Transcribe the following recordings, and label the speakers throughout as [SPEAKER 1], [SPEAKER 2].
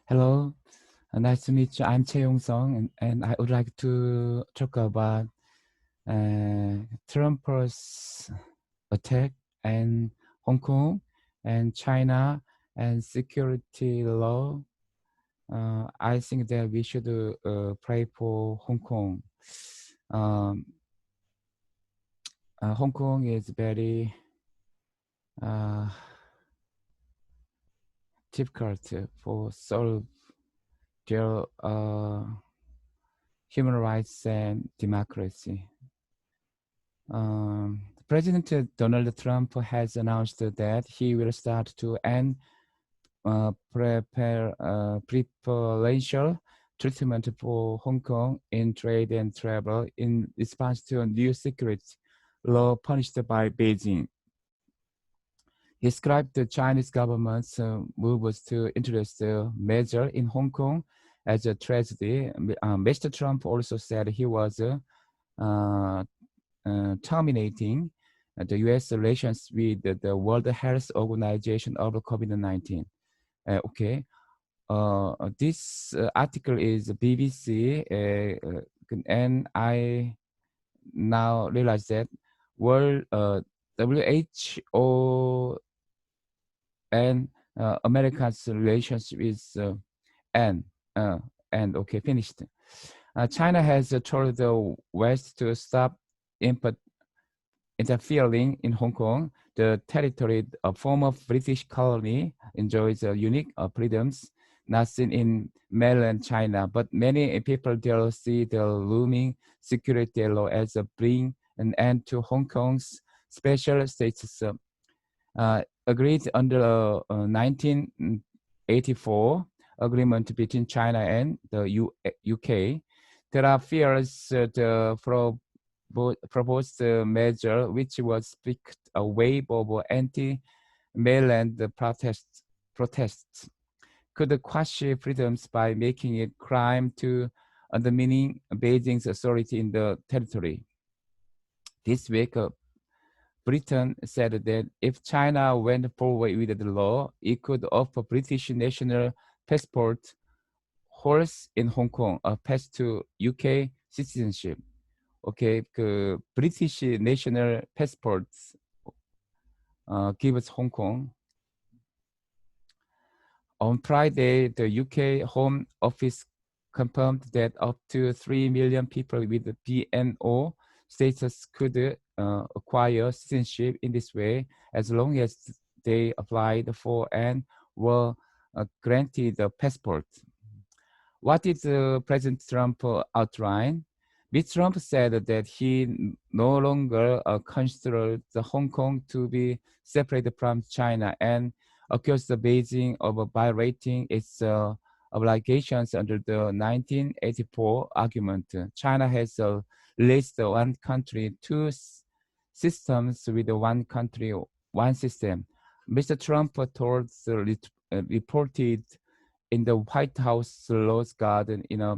[SPEAKER 1] Hello, nice to meet you. I'm Chae Yong Song, and I would like to talk about Trump's attack and Hong Kong and China and security law. I think that we should pray for Hong Kong. Um, Hong Kong is very uh, difficult for solve their human rights and democracy. President Donald Trump has announced that he will start to end preferential treatment for Hong Kong in trade and travel in response to a new security law punished by Beijing. He described the Chinese government's moves to introduce the measure in Hong Kong as a tragedy. Mr. Trump also said he was terminating the U.S. relations with the World Health Organization over COVID-19. Okay, this article is BBC, and I now realize that World WHO and America's relationship is end. Okay, finished. China has told the West to stop interfering in Hong Kong. The territory, a former British colony, enjoys unique freedoms not seen in mainland China, but many people there see the looming security law as bring an end to Hong Kong's special status. Agreed under 1984 agreement between China and the UK. There are fears the proposed measure, which was picked a wave of anti-mainland protests, could quash freedoms by making it crime to undermining Beijing's authority in the territory. This week, Britain said that if China went forward with the law, it could offer British national passport holders in Hong Kong a pass to UK citizenship. Okay, 그 British national passports gives Hong Kong. On Friday, the UK Home Office confirmed that up to 3 million people with the BNO status could acquire citizenship in this way as long as they applied for and were granted a passport. What did President Trump outline? Mr. Trump said that he no longer considers Hong Kong to be separated from China and accused Beijing of violating its obligations under the 1984 argument. China has released one country, two systems with one country, one system. Mr. Trump told reported in the White House Rose Garden in a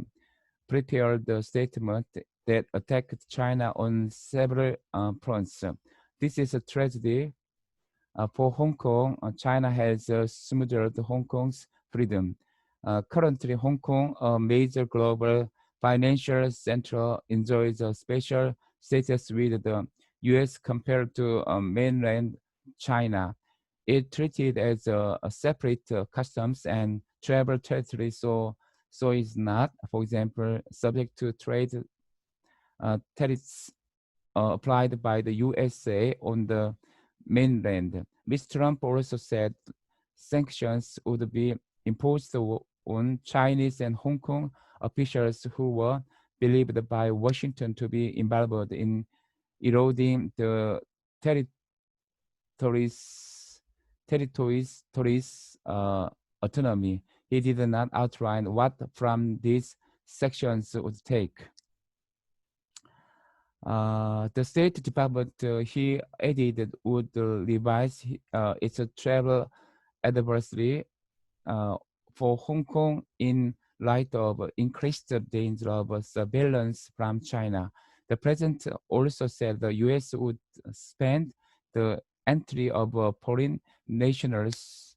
[SPEAKER 1] prepared statement that attacked China on several fronts. This is a tragedy for Hong Kong. China has smothered Hong Kong's freedom. Currently, Hong Kong, a major global financial center, enjoys a special status with the U.S. compared to mainland China. It treated as a separate customs and travel territory, so is not, for example, subject to trade tariffs applied by the USA on the mainland. Mr. Trump also said sanctions would be imposed on Chinese and Hong Kong officials who were believed by Washington to be involved in eroding the territories autonomy. He did not outline what from these sections would take. The State Department, he added, would revise its travel advisory for Hong Kong in light of increased danger of surveillance from China. The president also said the U.S. would suspend the entry of foreign nationals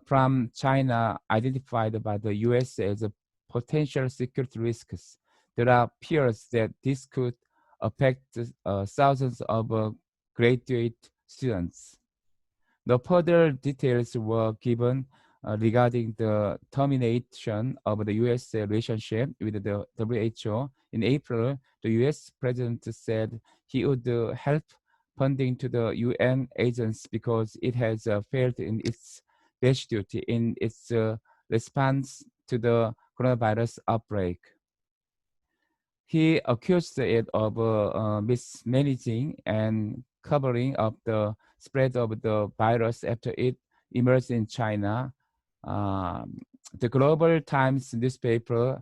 [SPEAKER 1] from China identified by the US as a potential security risks. There are fears that this could affect thousands of graduate students. No further details were given regarding the termination of the U.S. relationship with the WHO. In April, the U.S. president said he would help funding to the UN agents because it has failed in its basic duty in its response to the coronavirus outbreak. He accused it of mismanaging and covering up the spread of the virus after it emerged in China. The Global Times newspaper,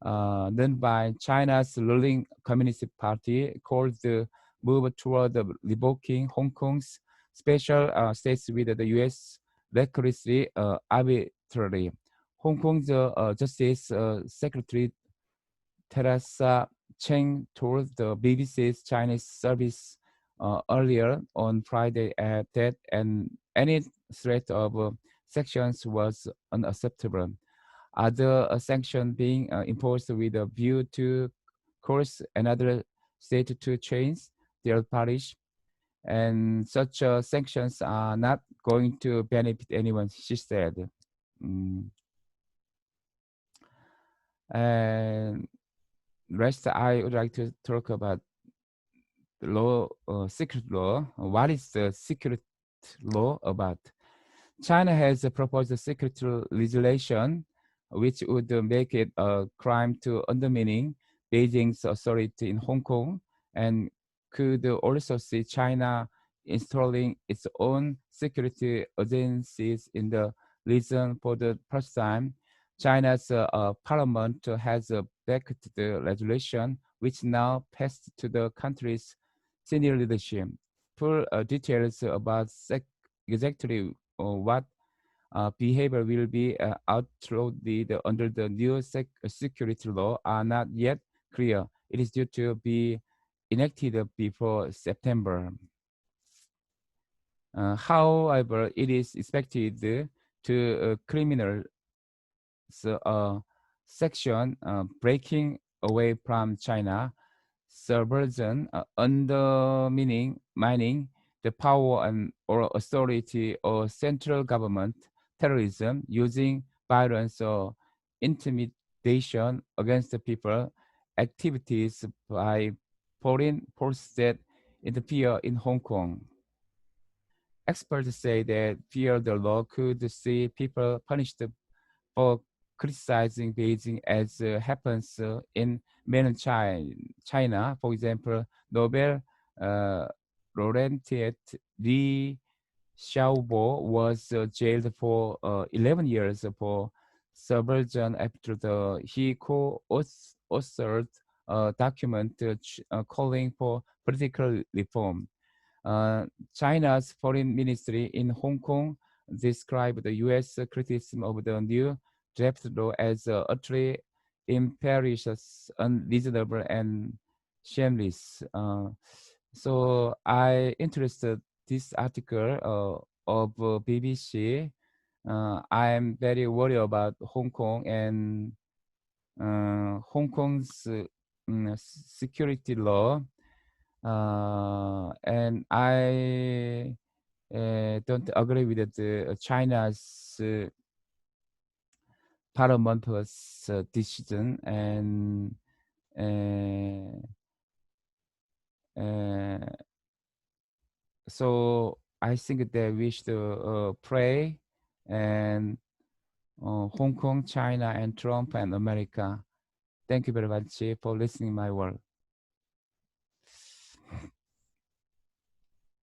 [SPEAKER 1] run by China's ruling Communist Party, called the move toward revoking Hong Kong's special status with the U.S. recklessly arbitrary. Hong Kong's Justice Secretary Teresa Cheng told the BBC's Chinese service earlier on Friday that any threat of sanctions was unacceptable. Other sanctions being imposed with a view to course another state to change their parish, and such sanctions are not going to benefit anyone, she said. And rest, I would like to talk about the law, secret law. What is the secret law about? China has proposed a secret legislation which would make it a crime to undermining Beijing's authority in Hong Kong, and could also see China installing its own security agencies in the region for the first time. China's parliament has backed the legislation, which now passed to the country's senior leadership. Full details about exactly what behavior will be outlawed under the new security law are not yet clear. It is due to be enacted before September. However, it is expected to criminal section breaking away from China, subversion, undermining the power and or authority of central government, terrorism, using violence or intimidation against the people, activities by foreign forces that interfere in Hong Kong. Experts say that fear the law could see people punished for criticizing Beijing, as happens in mainland China. For example, Nobel laureate Li Xiaobo was jailed for 11 years for subversion after he co-authored a document calling for political reform. China's foreign ministry in Hong Kong described the U.S. criticism of the new draft law as utterly imperious, unreasonable, and shameless. So I interested this article of BBC. I'm very worried about Hong Kong and Hong Kong's security law, and I don't agree with China's parliament's decision, and so I think that we should pray and Hong Kong, China, and Trump and America. Thank you very much for listening my word.